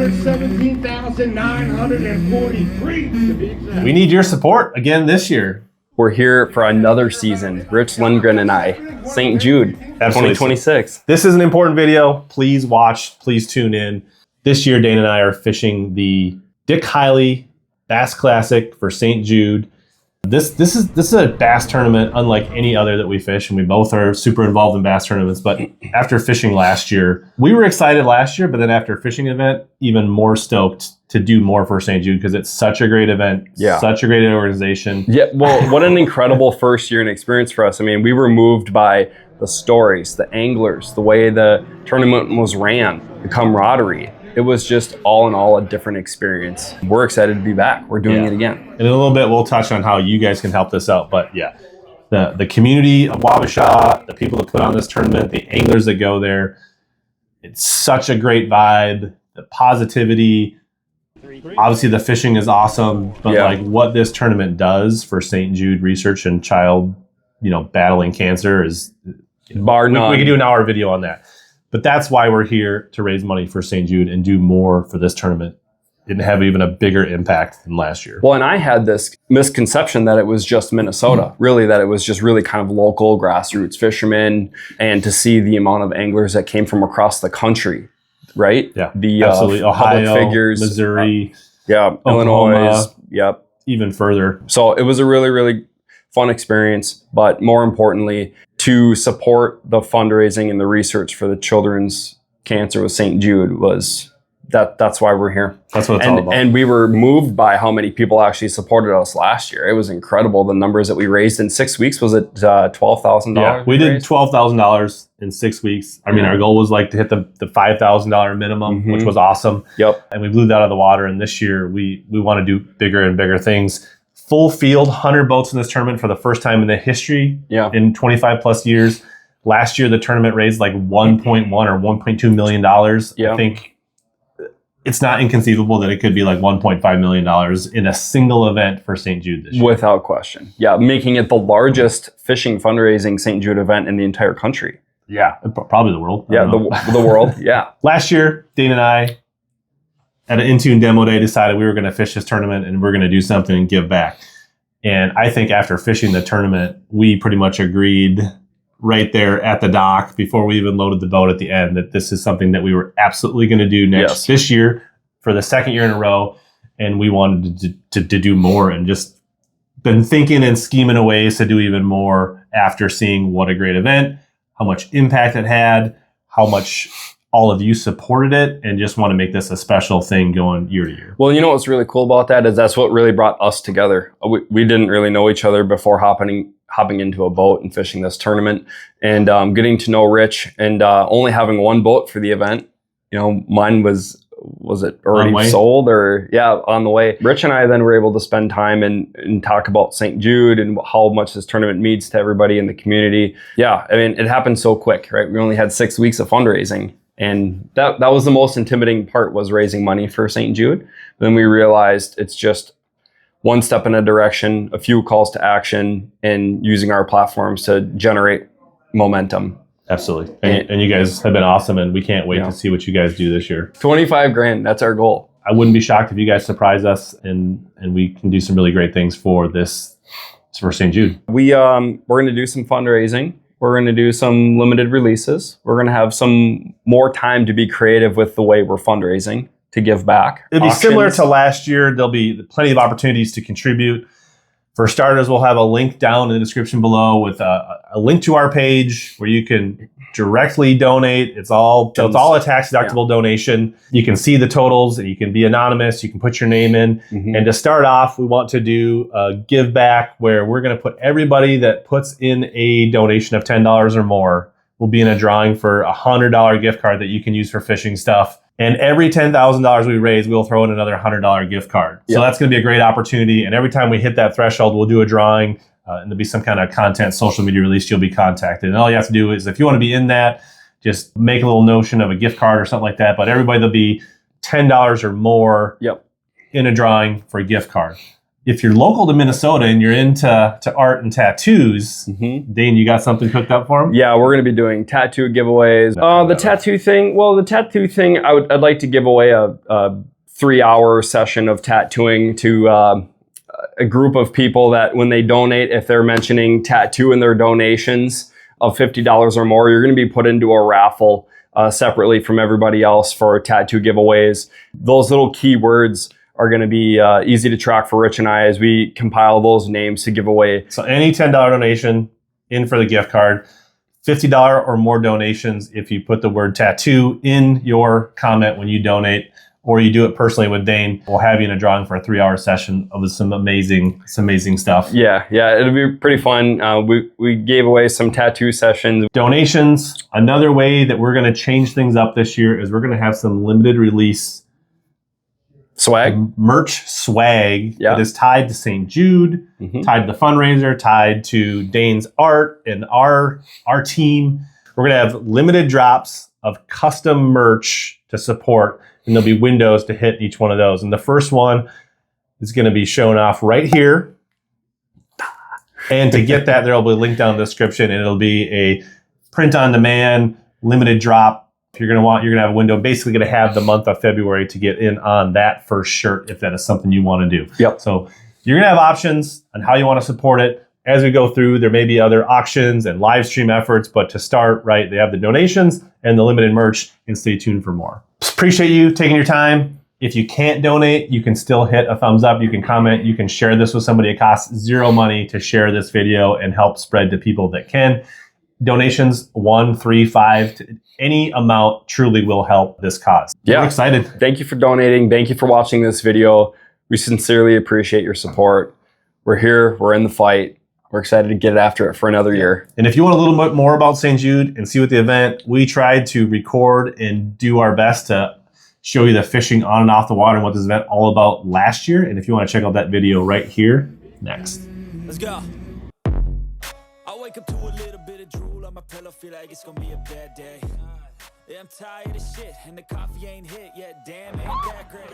$317,943 to be exact. We need your support again this year. We're here for another season. Rich Lindgren and I, St. Jude, 2026. This is an important video. Please watch. Please tune in. This year, Dana and I are fishing the Dick Hiley Bass Classic for St. Jude. This is a bass tournament unlike any other that we fish, and we both are super involved in bass tournaments. But after fishing last year, we were excited last year, but then after fishing an event, even more stoked to do more for St. Jude because it's such a great event, such a great organization. Yeah, well, what an incredible first year and experience for us. I mean, we were moved by the stories, the anglers, the way the tournament was ran, the camaraderie. It was just all in all a different experience. We're excited to be back. We're doing it again. In a little bit, we'll touch on how you guys can help this out. But yeah, the community of Wabasha, the people that put on this tournament, the anglers that go there, it's such a great vibe, the positivity. Obviously, the fishing is awesome, but like what this tournament does for St. Jude research and child, battling cancer is bar none. We could do an hour video on that. But that's why we're here to raise money for St. Jude and do more for this tournament and have even a bigger impact than last year. Well, and I had this misconception that it was just Minnesota, really, that it was just really kind of local grassroots fishermen, and to see the amount of anglers that came from across the country, right? Yeah, the absolutely. Ohio, public figures, Missouri, Illinois, even further. So it was a really, really fun experience, but more importantly, to support the fundraising and the research for the children's cancer with St. Jude that's why we're here. That's what it's all about. And we were moved by how many people actually supported us last year. It was incredible. The numbers that we raised in 6 weeks, was it $12,000? Yeah, we did $12,000 in 6 weeks. I mean, our goal was like to hit the $5,000 minimum, which was awesome. Yep. And we blew that out of the water. And this year we want to do bigger and bigger things. Full field, 100 boats in this tournament for the first time in the history in 25 plus years. Last year, the tournament raised like $1.1 or $1.2 million. I think it's not inconceivable that it could be like $1.5 million in a single event for St. Jude this year. Without question. Yeah, making it the largest fishing fundraising St. Jude event in the entire country. Yeah, probably the world. Yeah, the world, yeah. Last year, Dane and I, at an Intune demo day, decided we were going to fish this tournament and we're going to do something and give back. And I think after fishing the tournament, we pretty much agreed right there at the dock before we even loaded the boat at the end that this is something that we were absolutely going to do this year for the second year in a row. And we wanted to do more and just been thinking and scheming of ways to do even more after seeing what a great event, how much impact it had, how much all of you supported it, and just want to make this a special thing going year to year. Well, you know what's really cool about that is that's what really brought us together. We didn't really know each other before hopping into a boat and fishing this tournament, and getting to know Rich, and only having one boat for the event. Mine was it already sold or on the way. Rich and I then were able to spend time and talk about St. Jude and how much this tournament means to everybody in the community. Yeah, I mean, it happened so quick, right? We only had 6 weeks of fundraising. And that was the most intimidating part, was raising money for St. Jude. Then we realized it's just one step in a direction, a few calls to action, and using our platforms to generate momentum. Absolutely. And you guys have been awesome, and we can't wait to see what you guys do this year. 25 grand, that's our goal. I wouldn't be shocked if you guys surprise us and we can do some really great things for St. Jude. We're going to do some fundraising. We're going to do some limited releases. We're going to have some more time to be creative with the way we're fundraising to give back. It'll be similar to last year. There'll be plenty of opportunities to contribute. For starters, we'll have a link down in the description below with a link to our page where you can directly donate. It's all a tax-deductible donation. You can see the totals, and you can be anonymous. You can put your name in. And to start off, we want to do a give back where we're going to put everybody that puts in a donation of $10 or more will be in a drawing for a $100 gift card that you can use for fishing stuff. And every $10,000 we raise, we'll throw in another $100 gift card. So that's going to be a great opportunity. And every time we hit that threshold, we'll do a drawing. And there'll be some kind of content, social media release, you'll be contacted. And all you have to do is, if you want to be in that, just make a little notion of a gift card or something like that. But everybody, there'll be $10 or more in a drawing for a gift card. if you're local to Minnesota and you're into art and tattoos, Dane, you got something cooked up for them? Yeah, we're going to be doing tattoo giveaways. The tattoo thing, I'd like to give away a 3-hour session of tattooing to a group of people that when they donate, if they're mentioning tattoo in their donations of $50 or more, you're going to be put into a raffle separately from everybody else for tattoo giveaways. Those little keywords are going to be easy to track for Rich and I as we compile those names to give away. So any $10 donation in for the gift card, $50 or more donations if you put the word tattoo in your comment when you donate, or you do it personally with Dane, we'll have you in a drawing for a 3-hour session of some amazing stuff. Yeah, it'll be pretty fun. We gave away some tattoo sessions. Donations. Another way that we're going to change things up this year is we're going to have some limited release merch swag that is tied to St. Jude, tied to the fundraiser, tied to Dane's art and our team. We're going to have limited drops of custom merch to support, and there'll be windows to hit each one of those. And the first one is going to be shown off right here. And to get that, there will be a link down in the description, and it'll be a print on demand, limited drop. If you're going to have a window, basically going to have the month of February to get in on that first shirt if that is something you want to do. Yep. So you're going to have options on how you want to support it. As we go through, there may be other auctions and live stream efforts, but to start, right, they have the donations and the limited merch, and stay tuned for more. Appreciate you taking your time. If you can't donate, you can still hit a thumbs up. You can comment. You can share this with somebody. It costs zero money to share this video and help spread to people that can. Donations, 1, 3, 5, any amount truly will help this cause. Yeah. We're excited. Thank you for donating. Thank you for watching this video. We sincerely appreciate your support. We're here. We're in the fight. We're excited to get after it for another year. And if you want a little bit more about St. Jude and see what the event, we tried to record and do our best to show you the fishing on and off the water and what this event all about last year. And if you want to check out that video right here, next. Let's go. I wake up to a little bit of drool on my pillow, feel like it's gonna be a bad day. Yeah, I'm tired of shit, and the coffee ain't hit yet, damn, ain't that great.